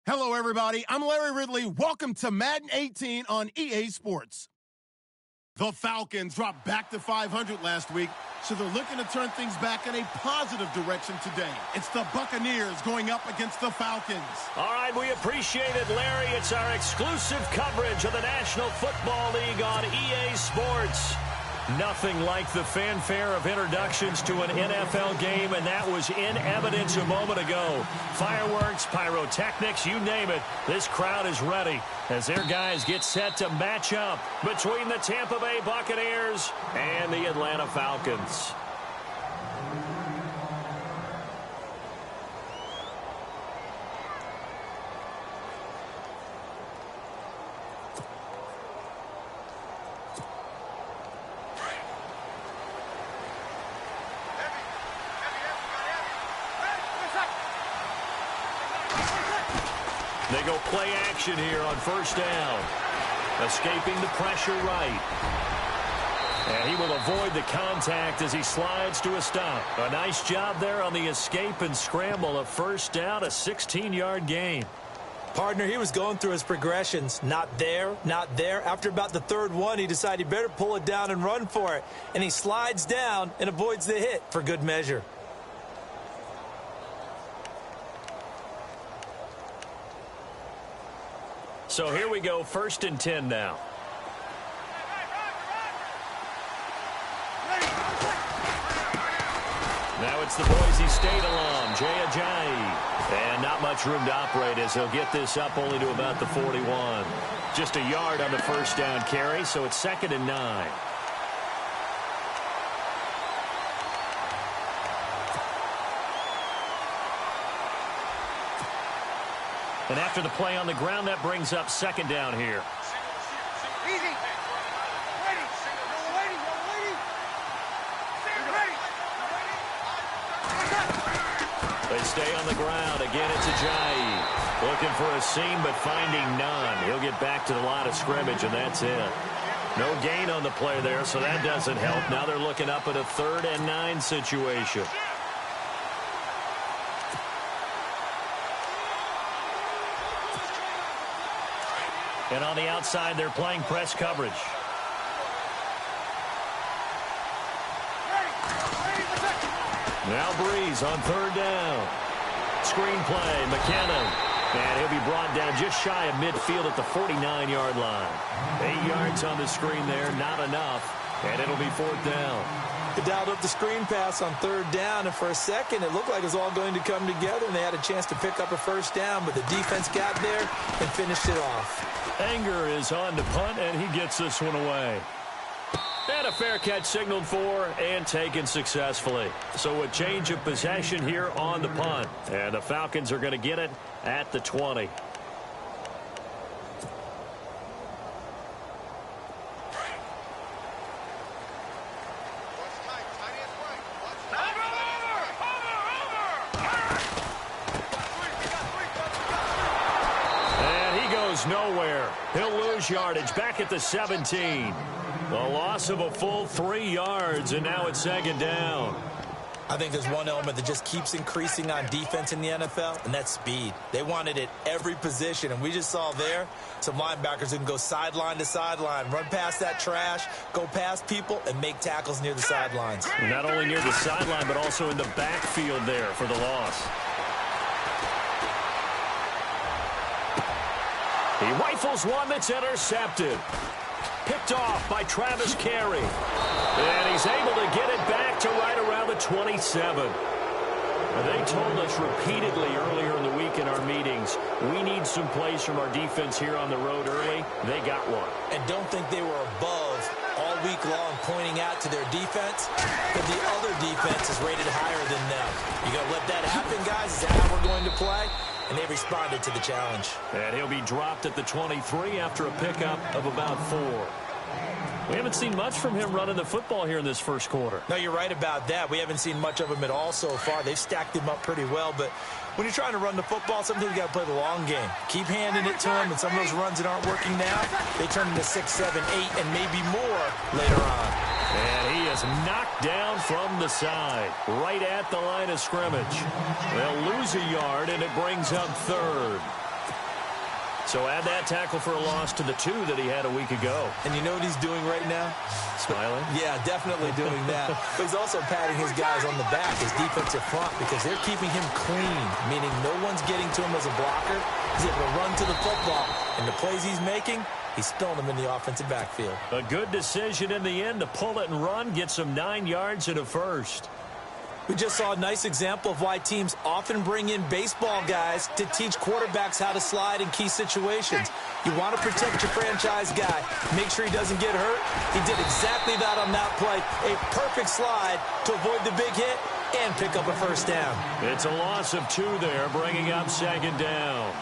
Hello, everybody. I'm Larry Ridley. Welcome to Madden 18 on EA Sports. The Falcons dropped back to 500 last week, so they're looking to turn things back in a positive direction today. It's the Buccaneers going up against the Falcons. All right, we appreciate it, Larry. It's our exclusive coverage of the National Football League on EA Sports. Nothing like the fanfare of introductions to an NFL game, and that was in evidence a moment ago. Fireworks, pyrotechnics, you name it. This crowd is ready as their guys get set to match up between the Tampa Bay Buccaneers and the Atlanta Falcons. They go play action here on first down. Escaping the pressure right. And he will avoid the contact as he slides to a stop. A nice job there on the escape and scramble. A first down, a 16-yard gain. Partner, he was going through his progressions. Not there, not there. After about the third one, he decided he better pull it down and run for it. And he slides down and avoids the hit for good measure. So here we go, 1st and 10 now. Now it's the Boise State alum, Jay Ajayi. And not much room to operate as he'll get this up only to about the 41. Just a yard on the first down carry, so it's 2nd and 9. And after the play on the ground, that brings up 2nd down here. Easy. They stay on the ground. Again, it's Ajayi. Looking for a seam, but finding none. He'll get back to the line of scrimmage, and that's it. No gain on the play there, so that doesn't help. Now they're looking up at a 3rd and 9 situation. And on the outside, they're playing press coverage. Now Breeze on 3rd down. Screen play, McKinnon. And he'll be brought down just shy of midfield at the 49-yard line. 8 yards on the screen there, not enough. And it'll be 4th down. They dialed up the screen pass on 3rd down, and for a second it looked like it was all going to come together, and they had a chance to pick up a first down, but the defense got there and finished it off. Anger is on to punt, and he gets this one away. And a fair catch signaled for and taken successfully. So a change of possession here on the punt. And the Falcons are going to get it at the 20. Nowhere. He'll lose yardage back at the 17. The loss of a full 3 yards, and now it's 2nd down. I think there's one element that just keeps increasing on defense in the NFL, and that's speed. They want it at every position, and we just saw there some linebackers who can go sideline to sideline, run past that trash, go past people, and make tackles near the sidelines. Not only near the sideline, but also in the backfield there for the loss. He rifles one that's intercepted. Picked off by Travis Carey. And he's able to get it back to right around the 27. They told us repeatedly earlier in the week in our meetings, we need some plays from our defense here on the road early. They got one. And don't think they were above all week long pointing out to their defense, but the other defense is rated higher than them. You got to let that happen, guys. Is that how we're going to play? And they responded to the challenge. And he'll be dropped at the 23 after a pickup of about 4. We haven't seen much from him running the football here in this first quarter. No, you're right about that. We haven't seen much of him at all so far. They've stacked him up pretty well, but when you're trying to run the football, sometimes you got to play the long game. Keep handing it to him, and some of those runs that aren't working now, they turn into 6, 7, 8, and maybe more later on. And he is knocked down from the side, right at the line of scrimmage. They'll lose a yard, and it brings up 3rd. So add that tackle for a loss to the 2 that he had a week ago. And you know what he's doing right now? Smiling? Yeah, definitely doing that. But he's also patting his guys on the back, his defensive front, because they're keeping him clean, meaning no one's getting to him as a blocker. He's able to run to the football. And the plays he's making, he's spilling them in the offensive backfield. A good decision in the end to pull it and run, get some 9 yards and a first. We just saw a nice example of why teams often bring in baseball guys to teach quarterbacks how to slide in key situations. You want to protect your franchise guy. Make sure he doesn't get hurt. He did exactly that on that play. A perfect slide to avoid the big hit and pick up a first down. It's a loss of 2 there, bringing up 2nd down.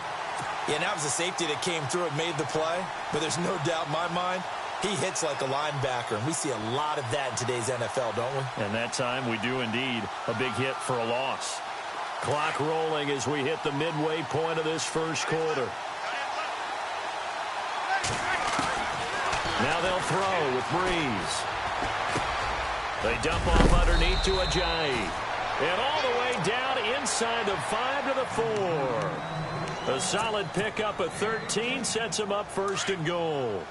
Yeah, and that was a safety that came through and made the play. But there's no doubt in my mind, he hits like a linebacker, and we see a lot of that in today's NFL, don't we? And that time we do indeed. A big hit for a loss. Clock rolling as we hit the midway point of this first quarter. Now they'll throw with Breeze. They dump off underneath to Ajayi. And all the way down inside the 5 to the 4. A solid pickup of 13 sets him up 1st and goal.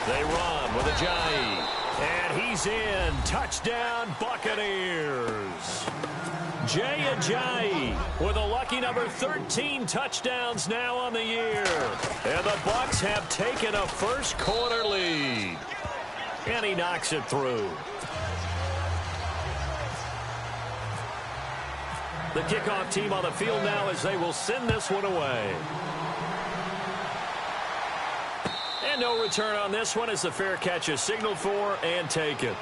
They run with Ajayi. And he's in. Touchdown, Buccaneers. Jay Ajayi with a lucky number 13 touchdowns now on the year. And the Bucs have taken a first quarter lead. And he knocks it through. The kickoff team on the field now as they will send this one away. And no return on this one as the fair catch is signaled for and taken.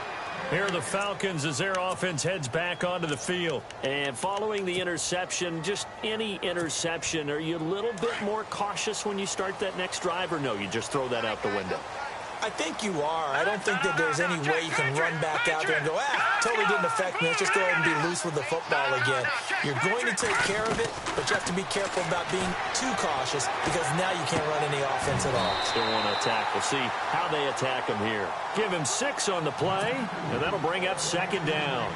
Here are the Falcons as their offense heads back onto the field. And following the interception, just any interception, are you a little bit more cautious when you start that next drive, or no, you just throw that out the window? I think you are. I don't think that there's any way you can run back out there and go, totally didn't affect me. Let's just go ahead and be loose with the football again. You're going to take care of it, but you have to be careful about being too cautious because now you can't run any offense at all. Still want to attack. We'll see how they attack him here. Give him 6 on the play, and that'll bring up 2nd down.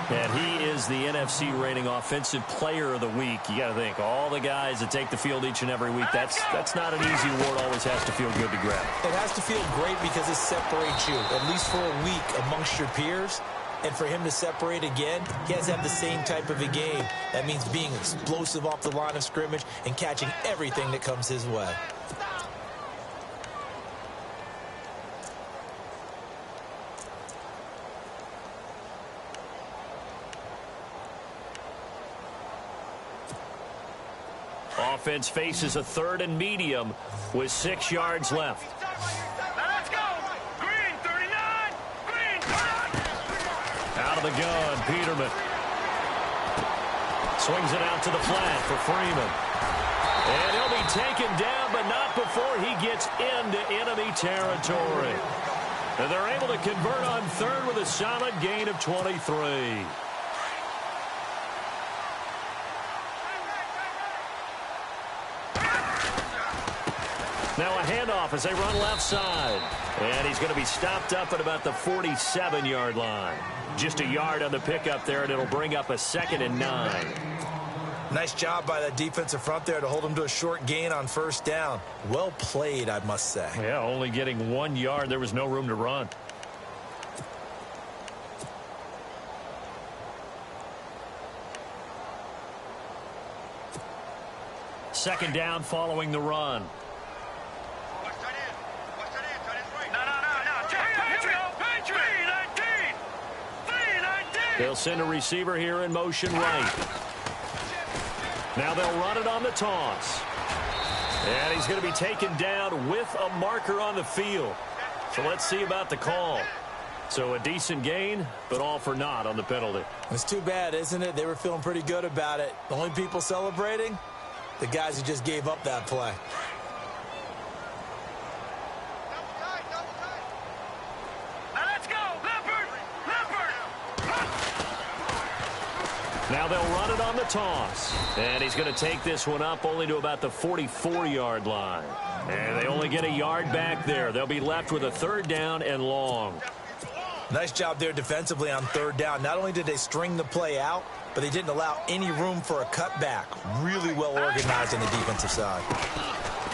And he is the NFC reigning offensive player of the week. You got to think, all the guys that take the field each and every week, that's not an easy award. Always has to feel good to grab. It has to feel great because it separates you, at least for a week, amongst your peers. And for him to separate again, he has to have the same type of a game. That means being explosive off the line of scrimmage and catching everything that comes his way. Offense faces a 3rd and medium with 6 yards left. Let's go. Green 39. Green 39. Out of the gun, Peterman. Swings it out to the flat for Freeman. And he'll be taken down, but not before he gets into enemy territory. And they're able to convert on 3rd with a solid gain of 23. Now a handoff as they run left side. And he's going to be stopped up at about the 47-yard line. Just a yard on the pickup there, and it'll bring up a 2nd and 9. Nice job by that defensive front there to hold him to a short gain on 1st down. Well played, I must say. Yeah, only getting 1 yard. There was no room to run. Second down following the run. They'll send a receiver here in motion right. Now they'll run it on the toss. And he's going to be taken down with a marker on the field. So let's see about the call. So a decent gain, but all for naught on the penalty. It's too bad, isn't it? They were feeling pretty good about it. The only people celebrating, the guys who just gave up that play. Now they'll run it on the toss. And he's going to take this one up only to about the 44-yard line. And they only get a yard back there. They'll be left with a 3rd down and long. Nice job there defensively on third down. Not only did they string the play out, but they didn't allow any room for a cutback. Really well organized on the defensive side.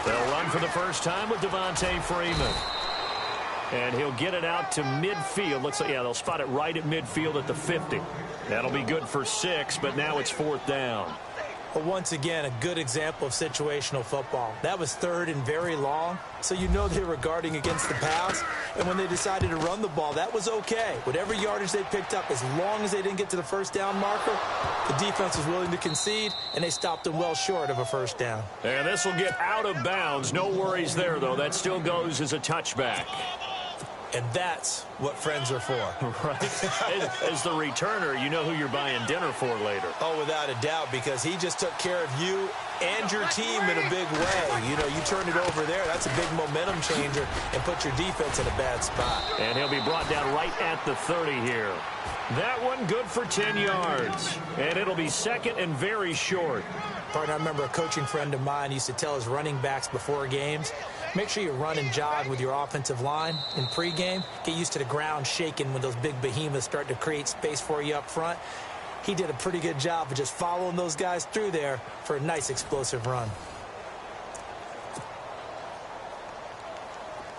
They'll run for the first time with Devontae Freeman. And he'll get it out to midfield. Looks like, yeah, they'll spot it right at midfield at the 50. That'll be good for 6, but now it's 4th down. But once again, a good example of situational football. That was 3rd and very long, so you know they were guarding against the pass. And when they decided to run the ball, that was okay. Whatever yardage they picked up, as long as they didn't get to the first down marker, the defense was willing to concede, and they stopped them well short of a first down. And this will get out of bounds. No worries there, though. That still goes as a touchback. And that's what friends are for. Right. As the returner, you know who you're buying dinner for later. Oh, without a doubt, because he just took care of you and your team in a big way. You know, you turn it over there, that's a big momentum changer, and put your defense in a bad spot. And he'll be brought down right at the 30 here. That one good for 10 yards. And it'll be 2nd and very short. Partner, I remember a coaching friend of mine used to tell his running backs before games, make sure you run and jog with your offensive line in pregame. Get used to the ground shaking when those big behemoths start to create space for you up front. He did a pretty good job of just following those guys through there for a nice explosive run.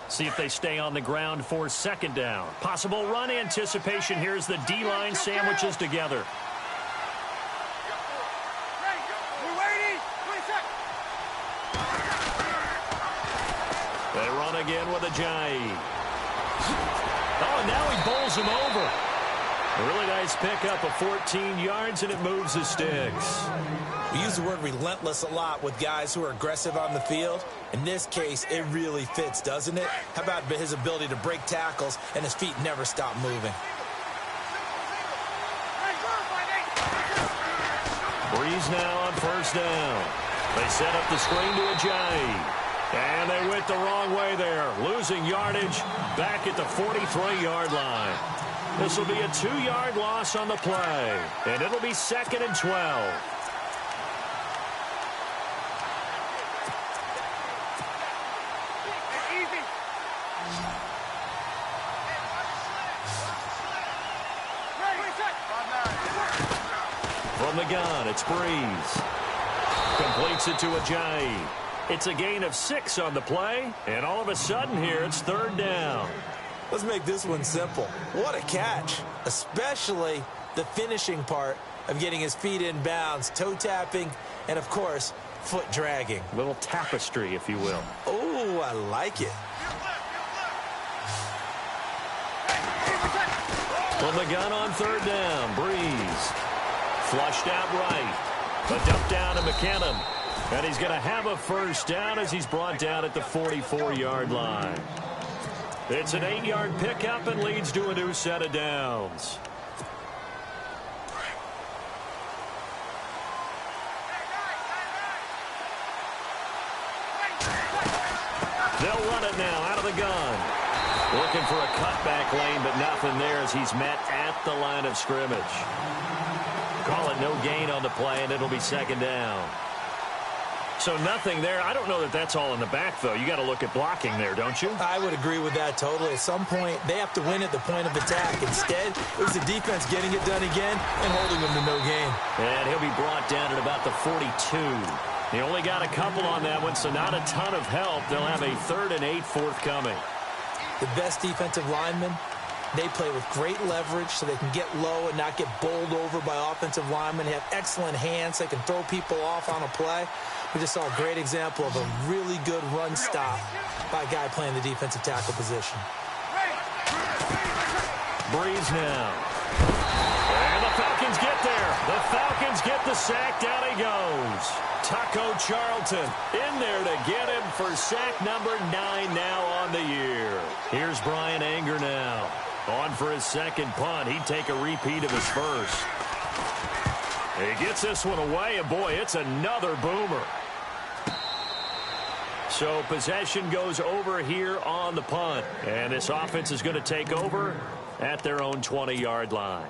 See if they stay on the ground for 2nd down. Possible run anticipation. Here's the D-line sandwiches together. They run again with Ajayi. Oh, and now he bowls him over. A really nice pickup of 14 yards, and it moves the sticks. We use the word relentless a lot with guys who are aggressive on the field. In this case, it really fits, doesn't it? How about his ability to break tackles and his feet never stop moving? Breeze now on 1st down. They set up the screen to Ajayi. And they went the wrong way there, losing yardage back at the 43-yard line. This will be a 2-yard loss on the play, and it'll be 2nd and 12. From the gun, it's Breeze. Completes it to Ajayi. It's a gain of 6 on the play, and all of a sudden here, it's 3rd down. Let's make this one simple. What a catch, especially the finishing part of getting his feet in bounds, toe tapping, and, of course, foot dragging. A little tapestry, if you will. Oh, I like it. From the gun on 3rd down, Breeze. Flushed out right. A dump down to McKinnon. And he's going to have a 1st down as he's brought down at the 44-yard line. It's an 8-yard pickup and leads to a new set of downs. They'll run it now out of the gun. Looking for a cutback lane, but nothing there as he's met at the line of scrimmage. Call it no gain on the play, and it'll be 2nd down. So nothing there. I don't know that that's all in the back, though. You got to look at blocking there, don't you? I would agree with that totally. At some point, they have to win at the point of attack. Instead, it was the defense getting it done again and holding them to no gain. And he'll be brought down at about the 42. He only got a couple on that one, so not a ton of help. They'll have a 3rd and 8 forthcoming. The best defensive linemen, they play with great leverage so they can get low and not get bowled over by offensive linemen. They have excellent hands. They can throw people off on a play. We just saw a great example of a really good run stop by a guy playing the defensive tackle position. Breeze now. And the Falcons get there. The Falcons get the sack. Down he goes. Taco Charlton in there to get him for sack number 9 now on the year. Here's Brian Anger now. On for his 2nd punt. He'd take a repeat of his 1st. He gets this one away, and boy, it's another boomer. So possession goes over here on the punt. And this offense is going to take over at their own 20-yard line.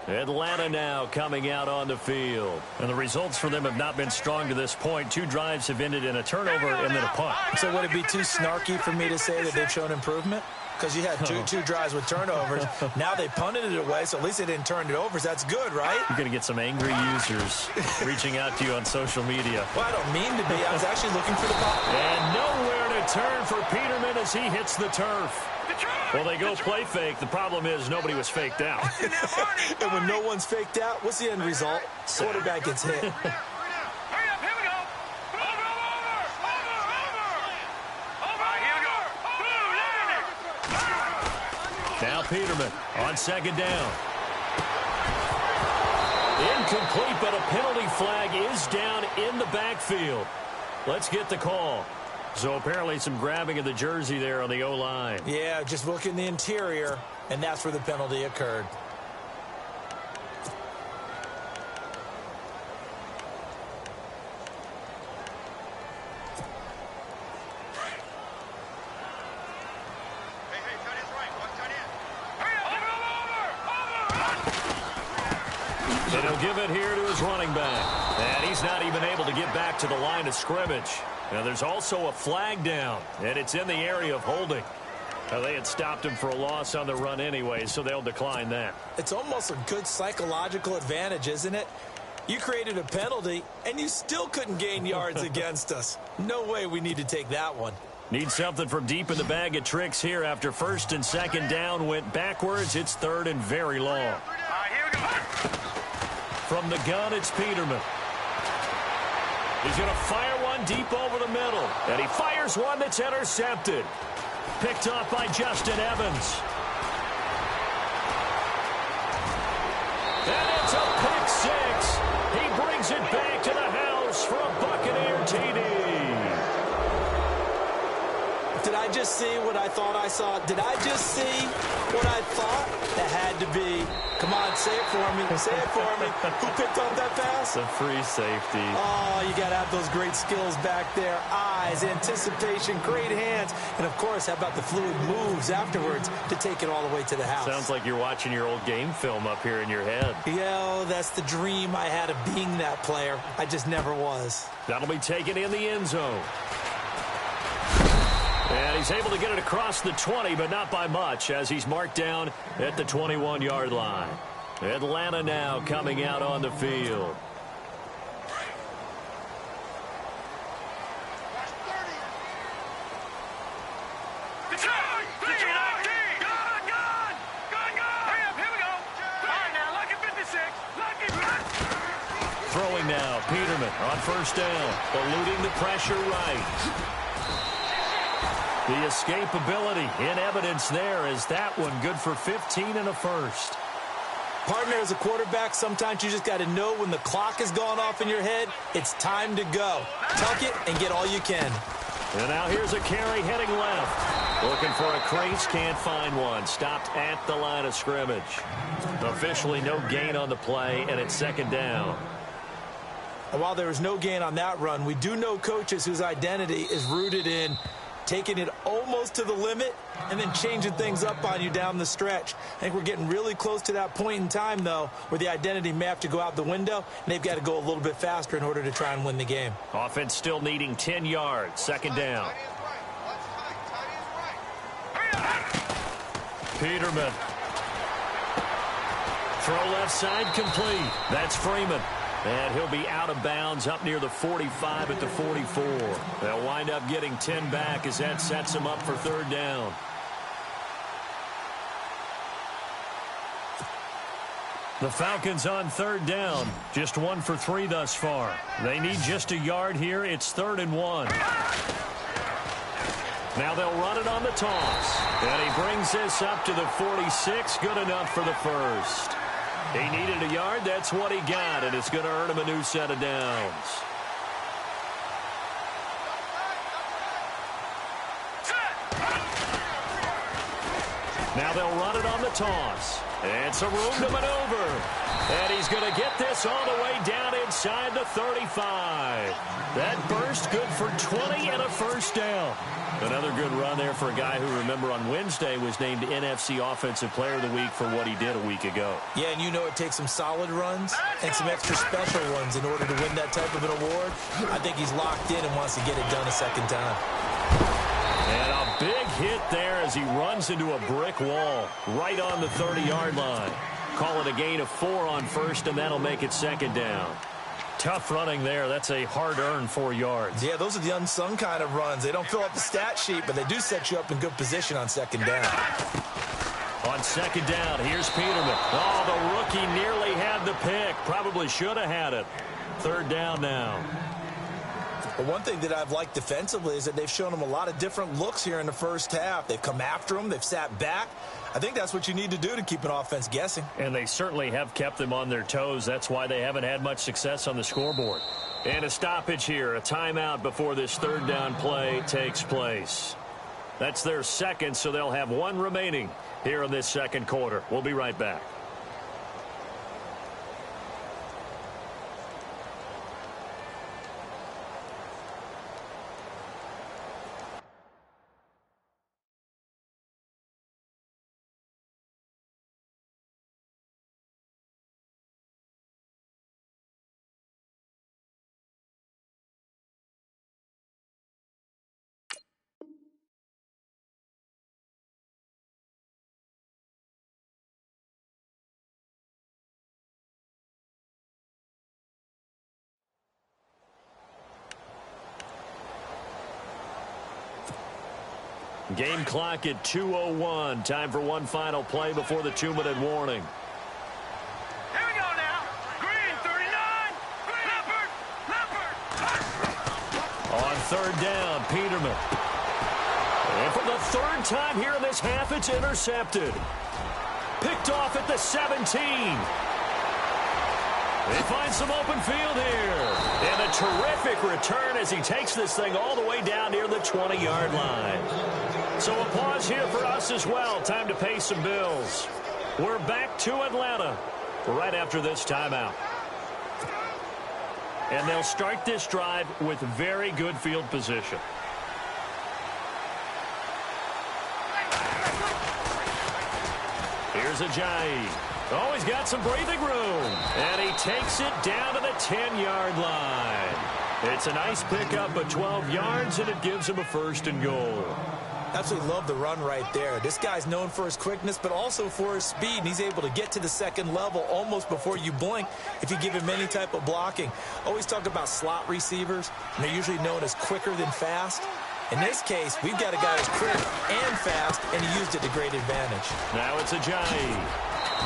Atlanta now coming out on the field. And the results for them have not been strong to this point. 2 drives have ended in a turnover and then a punt. So would it be too snarky for me to say that they've shown improvement? because you had two drives with turnovers. Now they punted it away, so at least they didn't turn it over. So that's good, right? You're going to get some angry users reaching out to you on social media. Well, I don't mean to be. I was actually looking for the ball. And nowhere to turn for Peterman as he hits the turf. Well, they go play fake. The problem is nobody was faked out. And when no one's faked out, what's the end result? Quarterback gets hit. Now Peterman on second down. Incomplete, but a penalty flag is down in the backfield. Let's get the call. So apparently some grabbing of the jersey there on the O-line. Yeah, just look in the interior, and that's where the penalty occurred. And he'll give it here to his running back. And he's not even able to get back to the line of scrimmage. Now, there's also a flag down, and it's in the area of holding. Now, they had stopped him for a loss on the run anyway, so they'll decline that. It's almost a good psychological advantage, isn't it? You created a penalty, and you still couldn't gain yards against us. No way we need to take that one. Need something from deep in the bag of tricks here after first and second down went backwards. It's third and very long. From the gun, it's Peterman. He's going to fire one deep over the middle. And he fires one that's intercepted. Picked off by Justin Evans. And it's a pick six. He brings it back to the house for a Buccaneer TD. Did I just see what I thought I saw? Did I just see what I thought? That had to be. Come on, say it for me. Say it for me. Who picked up that pass? The free safety. Oh, you got to have those great skills back there. Eyes, anticipation, great hands. And, of course, how about the fluid moves afterwards to take it all the way to the house? Sounds like you're watching your old game film up here in your head. Yeah, that's the dream I had of being that player. I just never was. That'll be taken in the end zone. And he's able to get it across the 20, but not by much, as he's marked down at the 21-yard line. Atlanta now coming out on the field. Throwing now, Peterman on first down, eluding the pressure right. The escapability in evidence there is that one good for 15 and a first. Partner, as a quarterback, sometimes you just got to know when the clock has gone off in your head, it's time to go. Tuck it and get all you can. And now here's a carry heading left. Looking for a crease, can't find one. Stopped at the line of scrimmage. Officially no gain on the play, and it's second down. And while there is no gain on that run, we do know coaches whose identity is rooted in taking it almost to the limit and then changing things up on you down the stretch. I think we're getting really close to that point in time, though, where the identity may have to go out the window, and they've got to go a little bit faster in order to try and win the game. Offense still needing 10 yards. Second down. Peterman. Throw left side complete. That's Freeman. And he'll be out of bounds up near the 45 at the 44. They'll wind up getting 10 back as that sets them up for third down. The Falcons on third down. Just 1 for 3 thus far. They need just a yard here. It's third and 1. Now they'll run it on the toss. And he brings this up to the 46. Good enough for the first. He needed a yard. That's what he got, and it's going to earn him a new set of downs. Now they'll run it on the toss. And some room to maneuver. And he's going to get this all the way down inside the 35. That burst good for 20 and a first down. Another good run there for a guy who, remember, on Wednesday was named NFC Offensive Player of the Week for what he did a week ago. Yeah, and you know it takes some solid runs and some extra special runs in order to win that type of an award. I think he's locked in and wants to get it done a second time. And a big hit there as he runs into a brick wall right on the 30-yard line. Call it a gain of 4 on first, and that'll make it second down. Tough running there. That's a hard-earned 4 yards. Yeah, those are the unsung kind of runs. They don't fill up the stat sheet, but they do set you up in good position on second down. On second down, here's Peterman. Oh, the rookie nearly had the pick. Probably should have had it. Third down now. But one thing that I've liked defensively is that they've shown him a lot of different looks here in the first half. They've come after him. They've sat back. I think that's what you need to do to keep an offense guessing. And they certainly have kept them on their toes. That's why they haven't had much success on the scoreboard. And a stoppage here, a timeout before this third down play takes place. That's their second, so they'll have 1 remaining here in this second quarter. We'll be right back. Game clock at 2:01. Time for one final play before the 2-minute warning. Here we go now. Green, 39. Leopard. On third down, Peterman. And for the third time here in this half, it's intercepted. Picked off at the 17. They find some open field here. And a terrific return as he takes this thing all the way down near the 20-yard line. So a pause here for us as well. Time to pay some bills. We're back to Atlanta right after this timeout. And they'll start this drive with very good field position. Here's Ajayi. Oh, he's got some breathing room. And he takes it down to the 10-yard line. It's a nice pickup of 12 yards, and it gives him a first and goal. Absolutely love the run right there. This guy's known for his quickness, but also for his speed, and he's able to get to the second level almost before you blink if you give him any type of blocking. Always talk about slot receivers, and they're usually known as quicker than fast. In this case, we've got a guy who's quick and fast, and he used it to great advantage. Now it's Ajayi.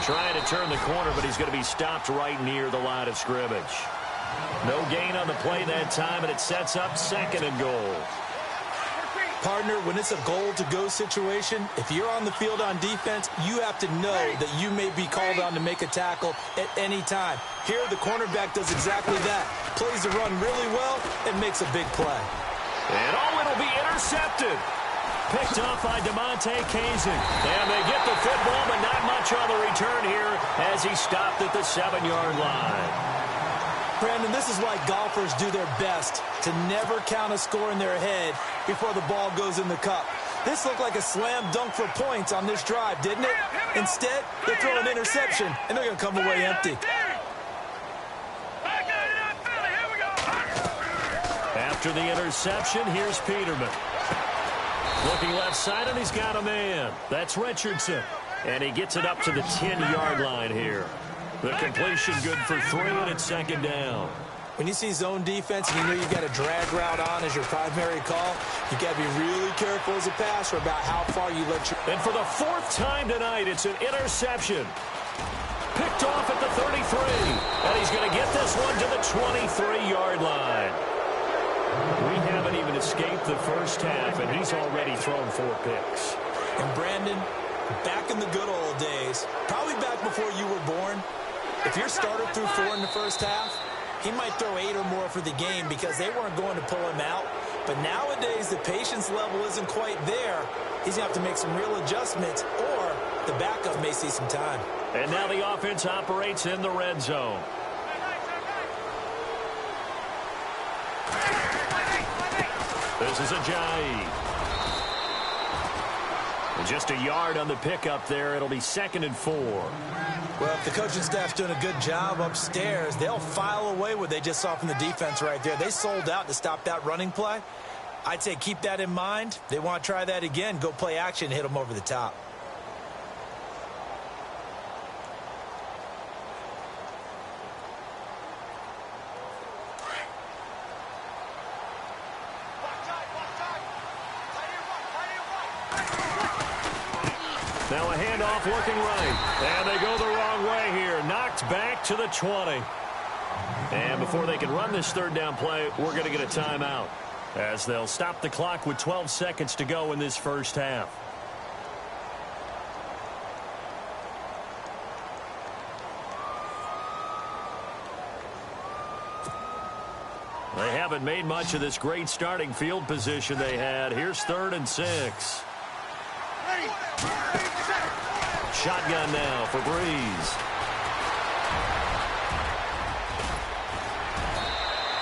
Trying to turn the corner, but he's going to be stopped right near the line of scrimmage. No gain on the play that time, and it sets up second and goal. Partner, when it's a goal-to-go situation, if you're on the field on defense, you have to know that you may be called on to make a tackle at any time. Here, the cornerback does exactly that. Plays the run really well and makes a big play. And it'll be intercepted. Picked off by DeMonte Kazin. And they get the football, but not much on the return here as he stopped at the 7-yard line. Brandon, this is why golfers do their best to never count a score in their head before the ball goes in the cup. This looked like a slam dunk for points on this drive, didn't it? Instead, they throw an interception, and they're going to come away empty. After the interception, here's Peterman. Looking left side, and he's got a man. That's Richardson. And he gets it up to the 10-yard line here. The completion good for 3, and it's second down. When you see zone defense and you know you've got a drag route on as your primary call, you got to be really careful as a passer about how far you let your... And for the 4th time tonight, it's an interception. Picked off at the 33. And he's going to get this one to the 23-yard line. We haven't even escaped the first half, and he's already thrown 4 picks. And Brandon, back in the good old days, probably back before you were born, if your starter threw 4 in the first half, he might throw 8 or more for the game because they weren't going to pull him out. But nowadays, the patience level isn't quite there. He's going to have to make some real adjustments, or the backup may see some time. And now the offense operates in the red zone. This is Ajayi. Just a yard on the pickup there. It'll be 2nd and 4. Well, if the coaching staff's doing a good job upstairs, they'll file away what they just saw from the defense right there. They sold out to stop that running play. I'd say keep that in mind. They want to try that again. Go play action, hit them over the top. Now a handoff looking right. And they go the wrong way here. Knocked back to the 20. And before they can run this third down play, we're going to get a timeout, as they'll stop the clock with 12 seconds to go in this first half. They haven't made much of this great starting field position they had. Here's 3rd and 6. Shotgun now for Breeze.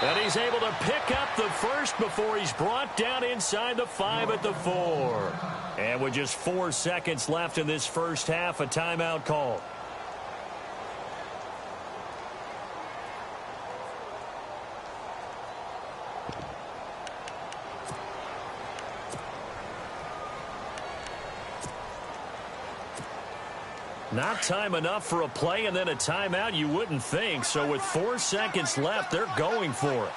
And he's able to pick up the first before he's brought down inside the 5 at the 4. And with just 4 seconds left in this first half, a timeout call. Not time enough for a play and then a timeout, you wouldn't think. So with 4 seconds left, they're going for it.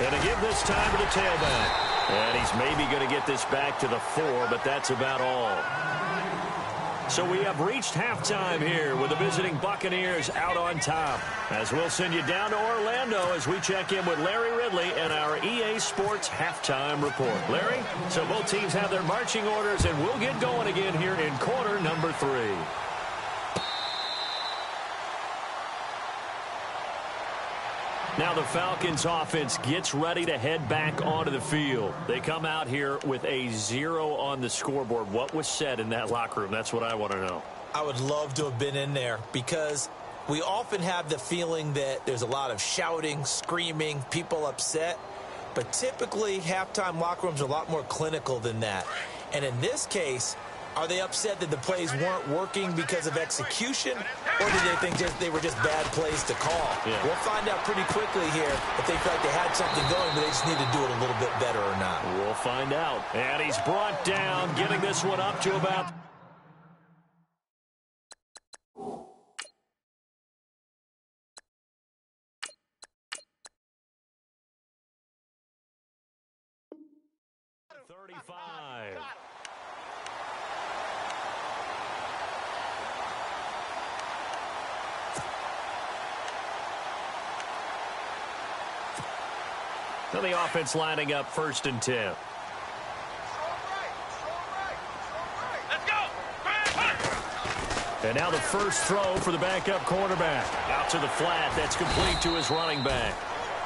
And to give this time to the tailback. And he's maybe going to get this back to the 4, but that's about all. So we have reached halftime here with the visiting Buccaneers out on top. As we'll send you down to Orlando as we check in with Larry Ridley and our EA Sports halftime report. Larry, so both teams have their marching orders, and we'll get going again here in quarter number 3. Now the Falcons offense gets ready to head back onto the field. They come out here with a 0 on the scoreboard. What was said in that locker room? That's what I want to know. I would love to have been in there, because we often have the feeling that there's a lot of shouting, screaming, people upset. But typically, halftime locker rooms are a lot more clinical than that. And in this case, are they upset that the plays weren't working because of execution, or did they think they were just bad plays to call? Yeah. We'll find out pretty quickly here if they feel like they had something going, but they just need to do it a little bit better or not. We'll find out. And he's brought down, getting this one up to about... .35. So the offense lining up 1st and 10. Let's go. And now the first throw for the backup quarterback. Out to the flat. That's complete to his running back.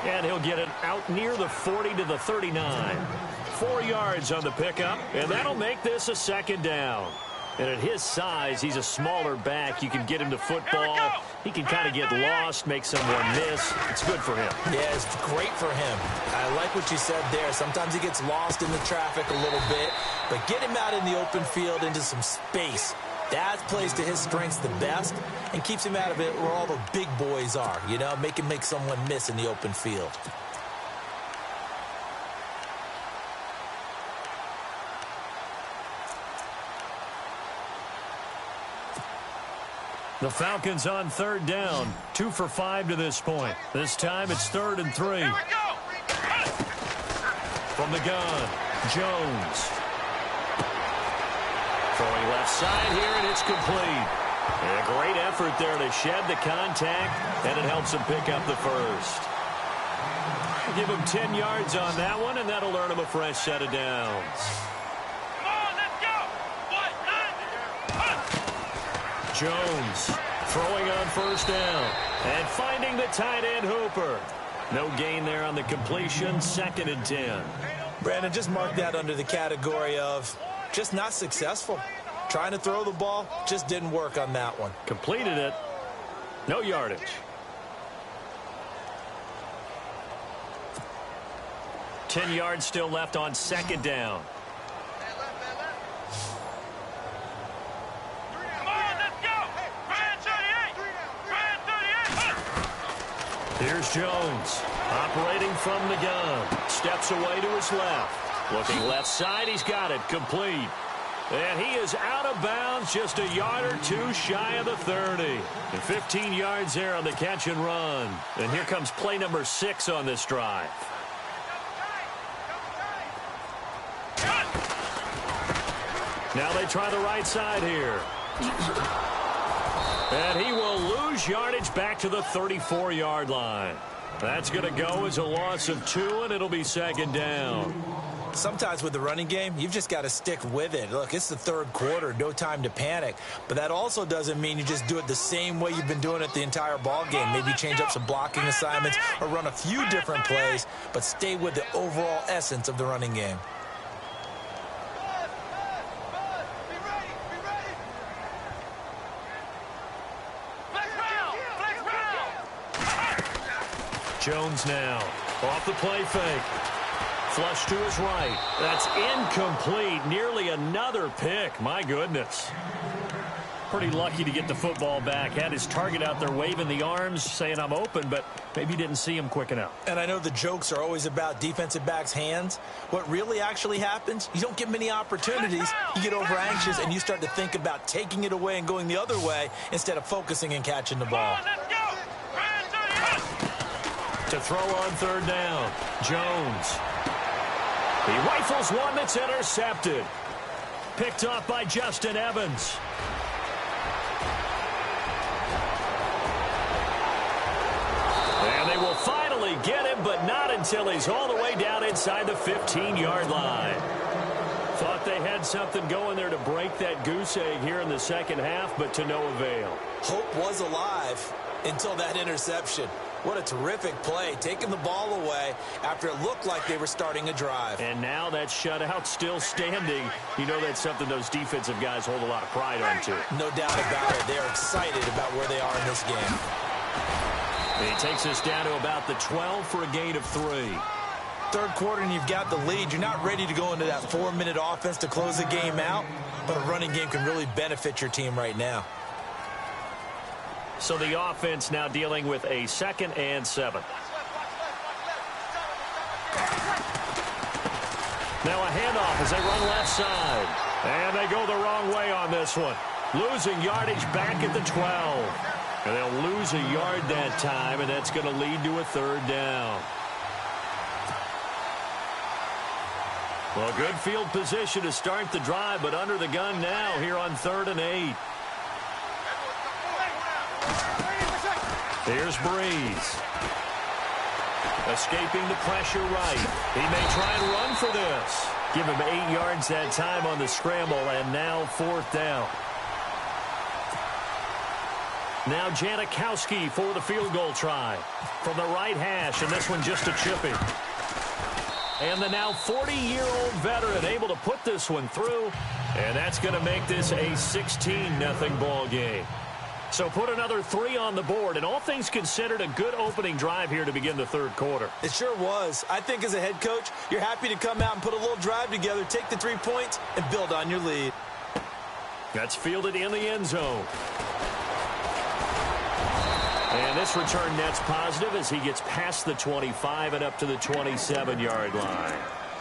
And he'll get it out near the 40 to the 39. 4 yards on the pickup, and that'll make this a 2nd down. And at his size, he's a smaller back. You can get him to football. He can kind of get lost, make someone miss. It's good for him. Yeah, it's great for him. I like what you said there. Sometimes he gets lost in the traffic a little bit, but get him out in the open field into some space. That plays to his strengths the best and keeps him out of it where all the big boys are, you know, make him make someone miss in the open field. The Falcons on 3rd down. 2 for 5 to this point. This time it's 3rd and 3. Here we go. From the gun, Jones. Throwing left side here, and it's complete. And a great effort there to shed the contact, and it helps him pick up the first. Give him 10 yards on that one, and that'll earn him a fresh set of downs. Come on, let's go. Jones throwing on 1st down and finding the tight end Hooper. No gain there on the completion. 2nd and 10. Brandon, just mark that under the category of just not successful. Trying to throw the ball, just didn't work on that one. Completed it. No yardage. Ten yards still left on 2nd down. Here's Jones. Operating from the gun. Steps away to his left. Looking left side. He's got it. Complete. And he is out of bounds, just a yard or two shy of the 30. And 15 yards there on the catch and run. And here comes play number 6 on this drive. Now they try the right side here. And he will lose yardage back to the 34-yard line. That's going to go as a loss of 2, and it'll be second down. Sometimes with the running game, you've just got to stick with it. Look, it's the third quarter, no time to panic. But that also doesn't mean you just do it the same way you've been doing it the entire ball game. Maybe change up some blocking assignments or run a few different plays, but stay with the overall essence of the running game. Jones now off the play fake. Flush to his right. That's incomplete. Nearly another pick. My goodness. Pretty lucky to get the football back. Had his target out there waving the arms, saying I'm open, but maybe didn't see him quick enough. And I know the jokes are always about defensive backs' hands. What really actually happens, you don't get many opportunities. You get over anxious, and you start to think about taking it away and going the other way instead of focusing and catching the ball. To throw on third down, Jones. He rifles one that's intercepted. Picked off by Justin Evans. And they will finally get him, but not until he's all the way down inside the 15-yard line. Thought they had something going there to break that goose egg here in the second half, but to no avail. Hope was alive until that interception. What a terrific play, taking the ball away after it looked like they were starting a drive. And now that shutout still standing. You know that's something those defensive guys hold a lot of pride on, too. No doubt about it. They're excited about where they are in this game. He takes us down to about the 12 for a gain of 3. Third quarter and you've got the lead. You're not ready to go into that 4-minute offense to close the game out, but a running game can really benefit your team right now. So the offense now dealing with a 2nd and 7. Now a handoff as they run left side. And they go the wrong way on this one. Losing yardage back at the 12. And they'll lose a yard that time, and that's going to lead to a third down. Well, good field position to start the drive, but under the gun now here on 3rd and 8. Here's Breeze. Escaping the pressure right. He may try and run for this. Give him 8 yards that time on the scramble, and now 4th down. Now Janikowski for the field goal try. From the right hash, and this one just a chipping. And the now 40-year-old veteran able to put this one through, and that's going to make this a 16-0 ball game. So put another 3 on the board, and all things considered, a good opening drive here to begin the third quarter. It sure was. I think as a head coach, you're happy to come out and put a little drive together, take the 3 points, and build on your lead. That's fielded in the end zone. And this return net's positive as he gets past the 25 and up to the 27-yard line.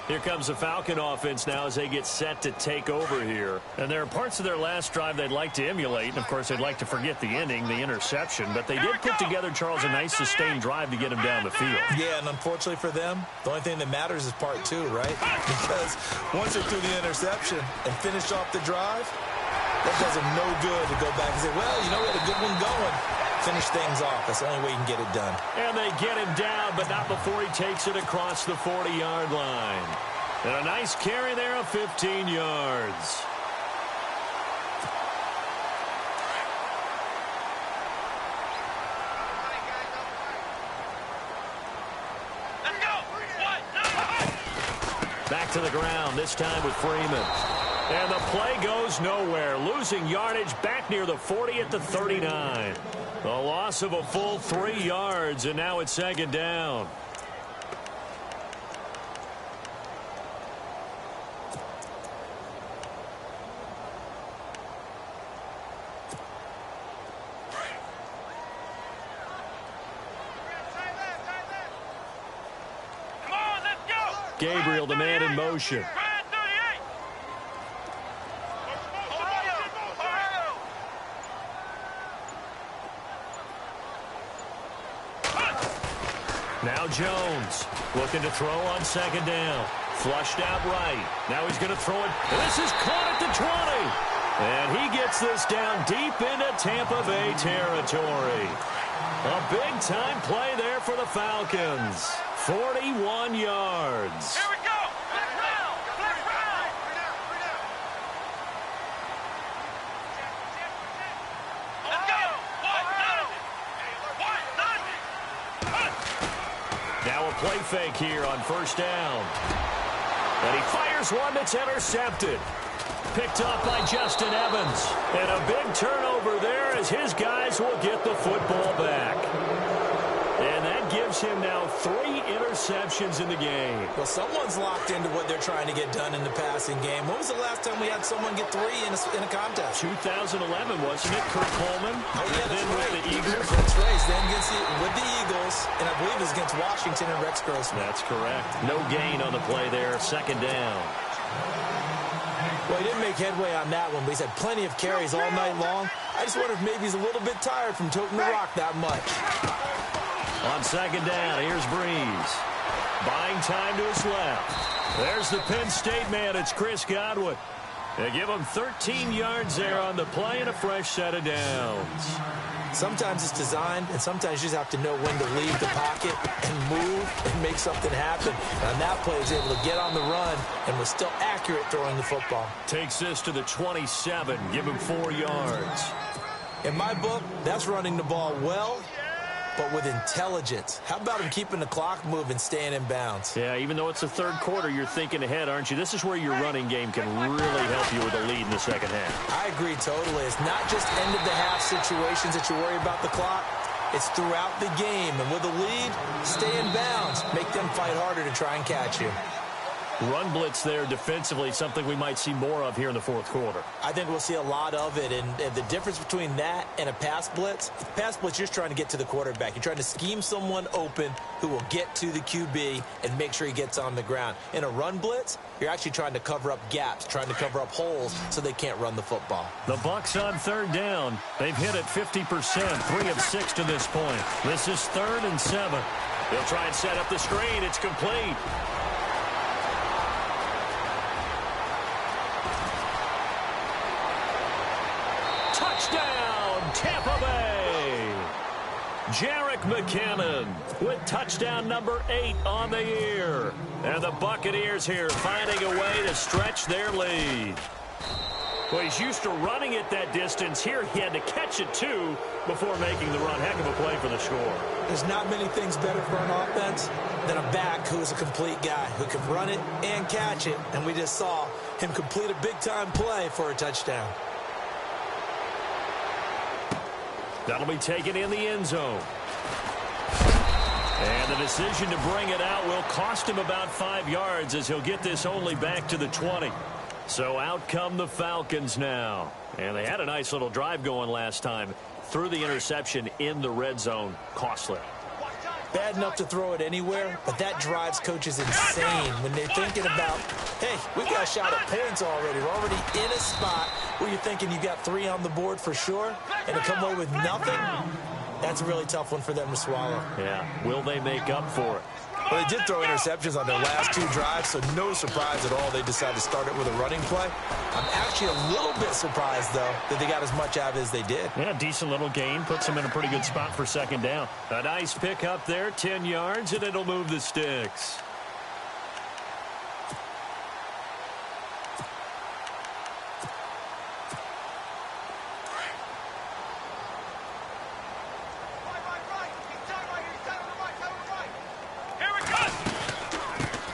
Here comes the Falcon offense now as they get set to take over here. And there are parts of their last drive they'd like to emulate. And, of course, they'd like to forget the ending, the interception. But they did put together, Charles, a nice sustained drive to get him down the field. Yeah, and unfortunately for them, the only thing that matters is part 2, right? Because once they threw the interception and finished off the drive, that does them no good to go back and say, well, you know, we had a good one going. Finish things off. That's the only way you can get it done. And they get him down, but not before he takes it across the 40-yard line. And a nice carry there of 15 yards. Back to the ground, this time with Freeman. And the play goes nowhere. Losing yardage back near the 40 at the 39. A loss of a full 3 yards, and now it's second down. Gabriel, the man in motion. Now Jones looking to throw on second down. Flushed out right. Now he's going to throw it. This is caught at the 20. And he gets this down deep into Tampa Bay territory. A big-time play there for the Falcons. 41 yards. Here we go. Flip round. Flip round. Let's go. 190. Now a play fake here on first down. And he fires one that's intercepted. Picked up by Justin Evans. And a big turnover there as his guys will get the football back. And that gives him now 3 interceptions in the game. Well, someone's locked into what they're trying to get done in the passing game. When was the last time we had someone get 3 in a contest? 2011, wasn't it? Kurt Coleman. Oh, yeah, that's then right. With the Eagles. That's right. Then with the Eagles, and I believe it was against Washington and Rex Grossman. That's correct. No gain on the play there. Second down. Well, he didn't make headway on that one, but he's had plenty of carries all night long. I just wonder if maybe he's a little bit tired from toting the rock that much. On second down, here's Breeze. Buying time to his left. There's the Penn State man. It's Chris Godwin. They give him 13 yards there on the play and a fresh set of downs. Sometimes it's designed, and sometimes you just have to know when to leave the pocket and move and make something happen. And on that play, he was able to get on the run and was still accurate throwing the football. Takes this to the 27. Give him 4 yards. In my book, that's running the ball well, but with intelligence. How about him keeping the clock moving, staying in bounds? Yeah, even though it's the third quarter, you're thinking ahead, aren't you? This is where your running game can really help you with a lead in the second half. I agree totally. It's not just end-of-the-half situations that you worry about the clock. It's throughout the game. And with a lead, stay in bounds. Make them fight harder to try and catch you. Run blitz there defensively, something we might see more of here in the fourth quarter. I think we'll see a lot of it, and the difference between that and a pass blitz, you're just trying to get to the quarterback. You're trying to scheme someone open who will get to the QB and make sure he gets on the ground. In a run blitz, you're actually trying to cover up gaps, trying to cover up holes so they can't run the football. The Bucs on third down. They've hit it 50%, 3 of 6 to this point. This is 3rd and 7. They'll try and set up the screen. It's complete. Touchdown, Tampa Bay. Jerick McKinnon with touchdown number 8 on the year. And the Buccaneers here finding a way to stretch their lead. Well, he's used to running it that distance. Here he had to catch it, too, before making the run. Heck of a play for the score. There's not many things better for an offense than a back who is a complete guy, who can run it and catch it. And we just saw him complete a big-time play for a touchdown. That'll be taken in the end zone. And the decision to bring it out will cost him about 5 yards as he'll get this only back to the 20. So out come the Falcons now. And they had a nice little drive going last time. Threw the interception in the red zone. Costly. Bad enough to throw it anywhere, but that drives coaches insane when they're thinking about, hey, we've got a shot at points already. We're already in a spot where you're thinking you got 3 on the board for sure, and to come away with nothing, that's a really tough one for them to swallow. Yeah, will they make up for it? Well, they did throw interceptions on their last 2 drives, so no surprise at all they decided to start it with a running play. I'm actually a little bit surprised, though, that they got as much out of it as they did. Yeah, decent little gain. Puts them in a pretty good spot for second down. A nice pick up there, 10 yards, and it'll move the sticks.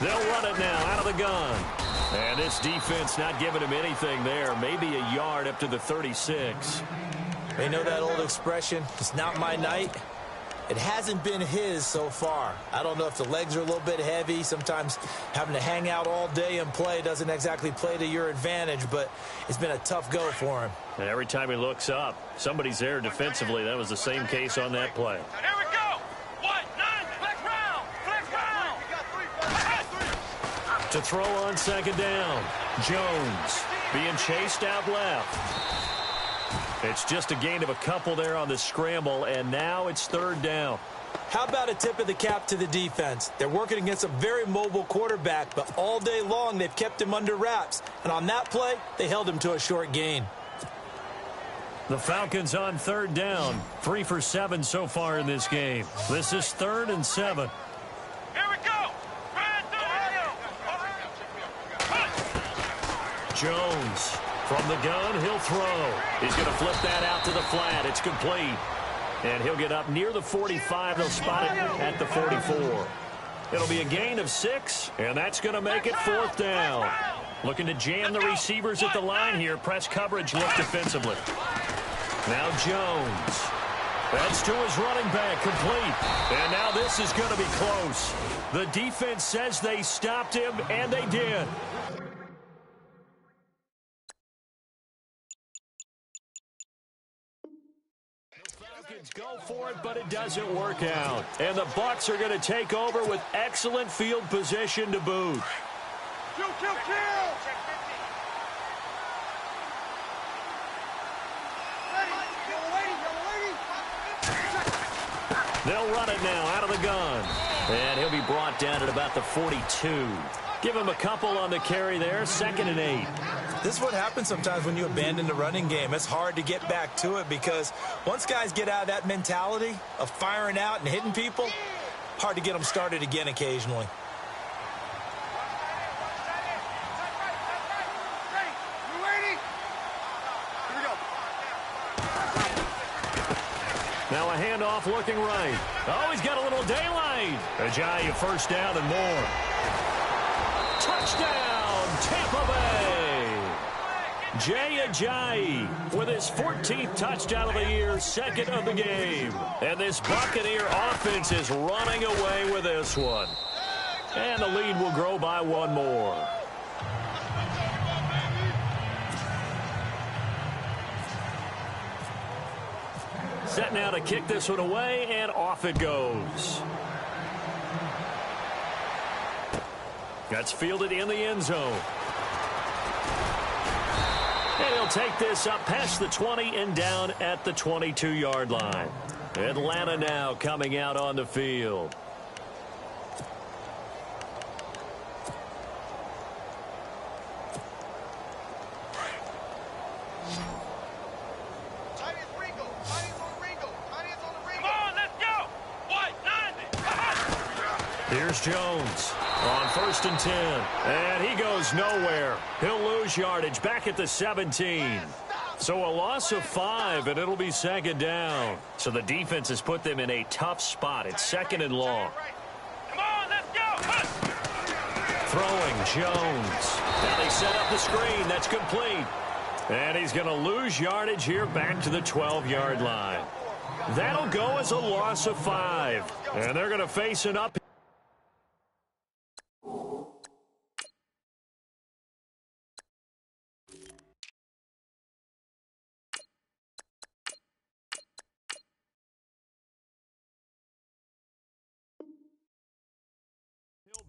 They'll run it now out of the gun. And this defense not giving him anything there. Maybe a yard up to the 36. They know that old expression, it's not my night. It hasn't been his so far. I don't know if the legs are a little bit heavy. Sometimes having to hang out all day and play doesn't exactly play to your advantage, but it's been a tough go for him. And every time he looks up, somebody's there defensively. That was the same case on that play. Here we go. 1-9, flex round, flex round. To throw on second down. Jones being chased out left. It's just a gain of a couple there on the scramble, and now it's third down. How about a tip of the cap to the defense? They're working against a very mobile quarterback, but all day long they've kept him under wraps. And on that play, they held him to a short gain. The Falcons on third down. 3 for 7 so far in this game. This is 3rd and 7. Here we go. Jones from the gun. He'll throw. He's going to flip that out to the flat. It's complete. And he'll get up near the 45. They'll spot it at the 44. It'll be a gain of 6, and that's going to make it 4th down. Looking to jam the receivers at the line here. Press coverage look defensively. Now Jones. That's to his running back, complete. And now this is going to be close. The defense says they stopped him, and they did. Go for it, but it doesn't work out. And the Bucs are going to take over with excellent field position to boot. Kill. They'll run it now out of the gun. And he'll be brought down at about the 42. Give him a couple on the carry there. 2nd and 8. This is what happens sometimes when you abandon the running game. It's hard to get back to it because once guys get out of that mentality of firing out and hitting people, hard to get them started again occasionally. Now a handoff looking right. Oh, he's got a little daylight. Ajayi first down and more. Touchdown, Tampa Bay. Jay Ajayi with his 14th touchdown of the year, 2nd of the game. And this Buccaneer offense is running away with this one. And the lead will grow by 1 more. Set now to kick this one away, and off it goes. That's fielded in the end zone. And he'll take this up past the 20 and down at the 22-yard line. Atlanta now coming out on the field. Here's Jones on 1st and 10. And he goes nowhere. He'll lose yardage back at the 17. So a loss of 5, and it'll be 2nd down. So the defense has put them in a tough spot. It's 2nd and long. Come on, let's go. Throwing Jones. Now they set up the screen. That's complete. And he's going to lose yardage here back to the 12-yard line. That'll go as a loss of 5. And they're going to face an up.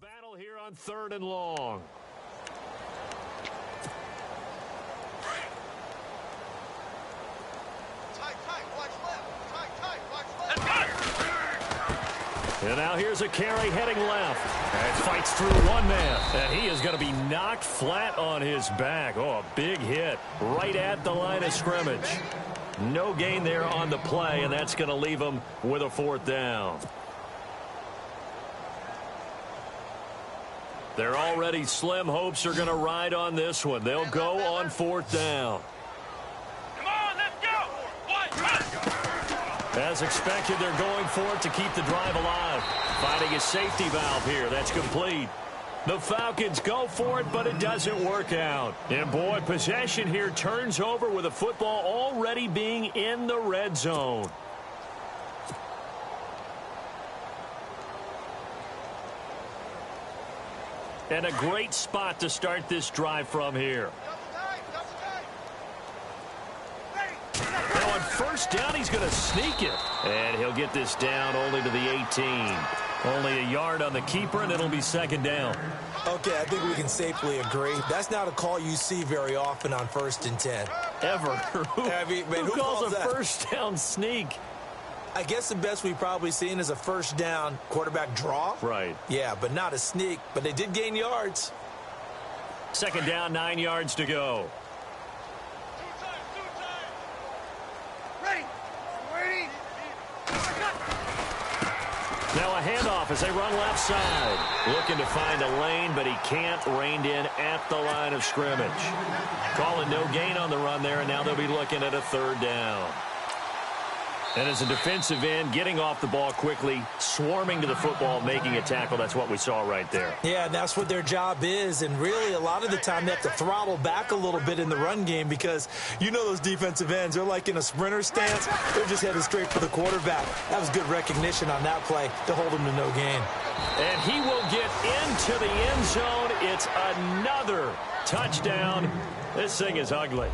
Battle here on 3rd and long. Tight, watch left. Tight, watch left. And now here's a carry heading left. And fights through one man. And he is going to be knocked flat on his back. Oh, a big hit right at the line of scrimmage. No gain there on the play, and that's going to leave him with a 4th down. Their already slim hopes are going to ride on this one. They'll go on 4th down. Come on, let's go. As expected, they're going for it to keep the drive alive. Finding a safety valve here. That's complete. The Falcons go for it, but it doesn't work out. And, boy, possession here turns over with the football already being in the red zone. And a great spot to start this drive from here. Now on 1st down, he's going to sneak it. And he'll get this down only to the 18. Only a yard on the keeper, and it'll be second down. Okay, I think we can safely agree. That's not a call you see very often on 1st and 10. Ever. Who calls a that? first down sneak? I guess the best we've probably seen is a first down quarterback draw. Right. Yeah, but not a sneak. But they did gain yards. Second down, 9 yards to go. Ready. Ready. Now a handoff as they run left side. Looking to find a lane, but he can't. Reined in at the line of scrimmage. Calling no gain on the run there, and now they'll be looking at a third down. And as a defensive end, getting off the ball quickly, swarming to the football, making a tackle, that's what we saw right there. Yeah, and that's what their job is. And really, a lot of the time, they have to throttle back a little bit in the run game because you know those defensive ends, they're like in a sprinter stance. They're just headed straight for the quarterback. That was good recognition on that play to hold him to no gain. And he will get into the end zone. It's another touchdown. This thing is ugly.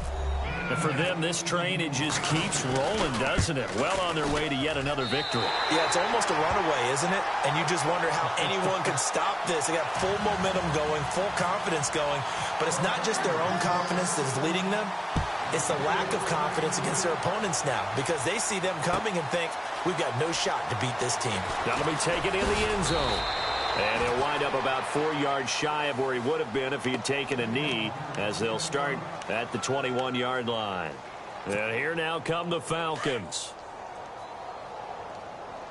And for them, this train, it just keeps rolling, doesn't it? Well on their way to yet another victory. Yeah, it's almost a runaway, isn't it? And you just wonder how anyone could stop this. They got full momentum going, full confidence going. But it's not just their own confidence that is leading them. It's the lack of confidence against their opponents now because they see them coming and think, we've got no shot to beat this team. That'll be taken in the end zone. And he'll wind up about 4 yards shy of where he would have been if he had taken a knee, as they'll start at the 21-yard line. And here now come the Falcons.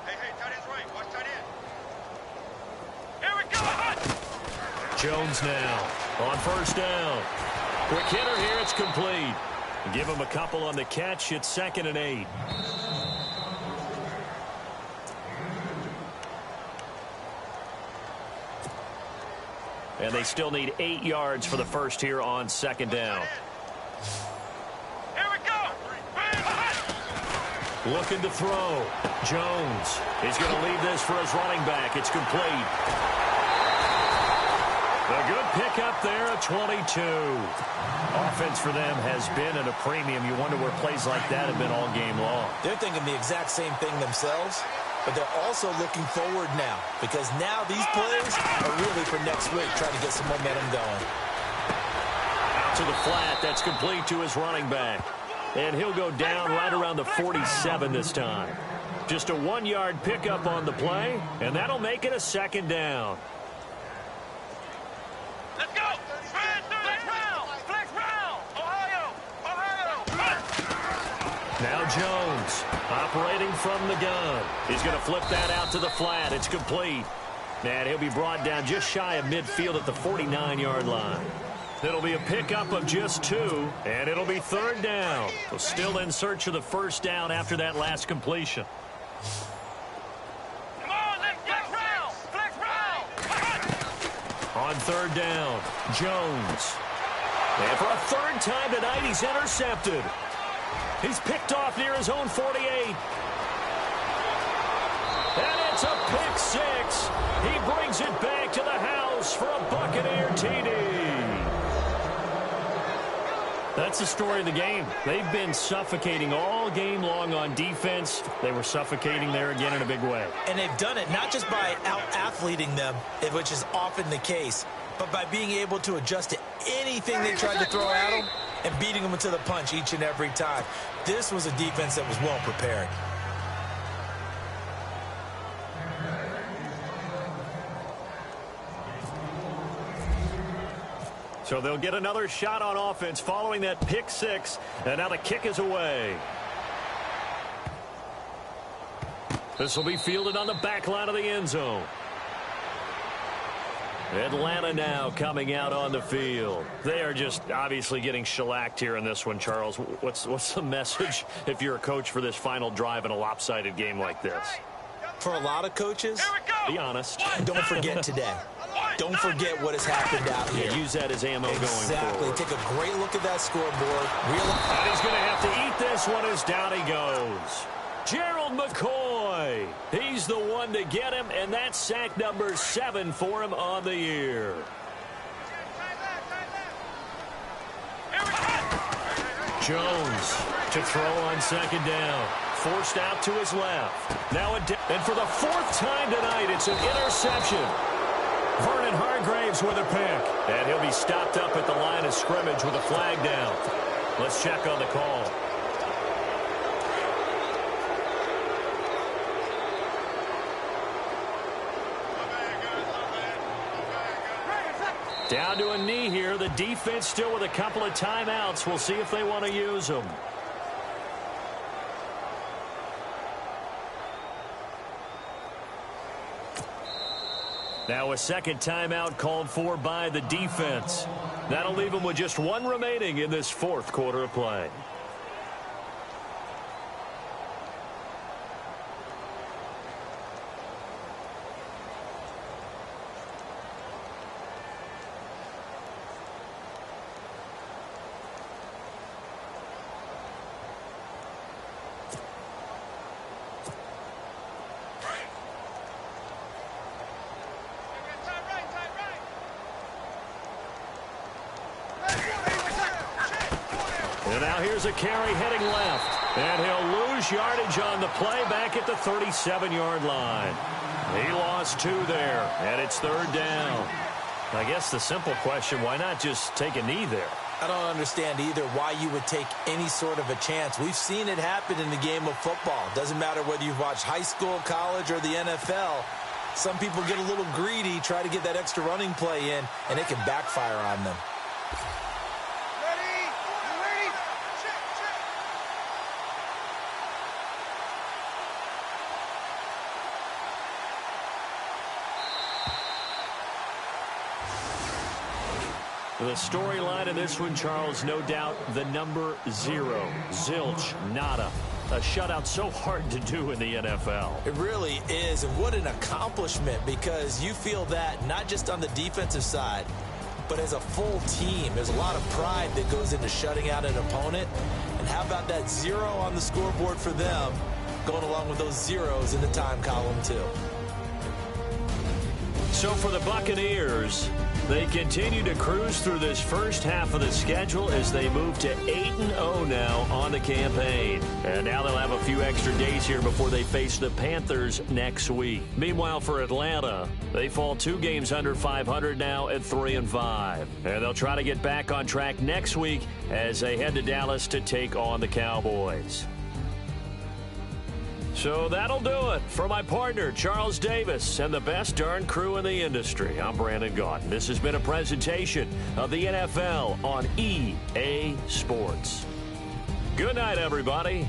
Hey, tight end's right. Watch tight end. Here we go. Jones now on first down. Quick hitter here. It's complete. Give him a couple on the catch. It's 2nd and 8. And they still need 8 yards for the first here on 2nd down. Here we go. Looking to throw. Jones. He's going to leave this for his running back. It's complete. A good pickup there at 22. Offense for them has been at a premium. You wonder where plays like that have been all game long. They're thinking the exact same thing themselves. But they're also looking forward now because now these plays are really for next week, trying to get some momentum going. Out to the flat. That's complete to his running back. And he'll go down right around the 47 this time. Just a 1-yard pickup on the play, and that'll make it a 2nd down. Let's go. Flex round. Ohio. Now Jones operating from the gun. He's going to flip that out to the flat. It's complete. And he'll be brought down just shy of midfield at the 49-yard line. It'll be a pickup of just 2, and it'll be 3rd down. So still in search of the first down after that last completion. Come on, let's flex round. On 3rd down, Jones. And for a 3rd time tonight, he's intercepted. He's picked off near his own 48. And it's a pick 6. He brings it back to the house for a Buccaneer TD. That's the story of the game. They've been suffocating all game long on defense. They were suffocating there again in a big way. And they've done it not just by out-athleting them, which is often the case, but by being able to adjust to anything they tried to throw at them and beating them to the punch each and every time. This was a defense that was well prepared. So they'll get another shot on offense following that pick 6, and now the kick is away. This will be fielded on the back line of the end zone. Atlanta now coming out on the field. They are just obviously getting shellacked here in this one, Charles. What's the message if you're a coach for this final drive in a lopsided game like this? For a lot of coaches, be honest. Don't forget today. Don't forget what has happened out here. Yeah, use that as ammo going forward. Take a great look at that scoreboard. And he's going to have to eat this one as down he goes. Gerald McCoy. He's the one to get him, and that's sack number 7 for him on the year. Jones to throw on 2nd down. forced out to his left. Now, and for the fourth time tonight, it's an interception. Vernon Hargraves with a pick. And he'll be stopped up at the line of scrimmage with a flag down. Let's check on the call. Down to a knee here. The defense still with a couple of timeouts. We'll see if they want to use them. Now a second timeout called for by the defense. That'll leave them with just one remaining in this fourth quarter of play. And now here's a carry heading left. And he'll lose yardage on the play back at the 37-yard line. He lost 2 there, and it's third down. I guess the simple question, why not just take a knee there? I don't understand either why you would take any sort of a chance. We've seen it happen in the game of football. Doesn't matter whether you've watched high school, college, or the NFL. Some people get a little greedy, try to get that extra running play in, and it can backfire on them. The storyline of this one, Charles, no doubt the number 0. Zilch, nada. A shutout so hard to do in the NFL. It really is, and what an accomplishment, because you feel that not just on the defensive side, but as a full team. There's a lot of pride that goes into shutting out an opponent. And how about that 0 on the scoreboard for them, going along with those zeros in the time column too. So for the Buccaneers, they continue to cruise through this first half of the schedule as they move to 8-0 now on the campaign. And now they'll have a few extra days here before they face the Panthers next week. Meanwhile, for Atlanta, they fall 2 games under 500 now at 3-5. And they'll try to get back on track next week as they head to Dallas to take on the Cowboys. So that'll do it for my partner, Charles Davis, and the best darn crew in the industry. I'm Brandon Gaudin. This has been a presentation of the NFL on EA Sports. Good night, everybody.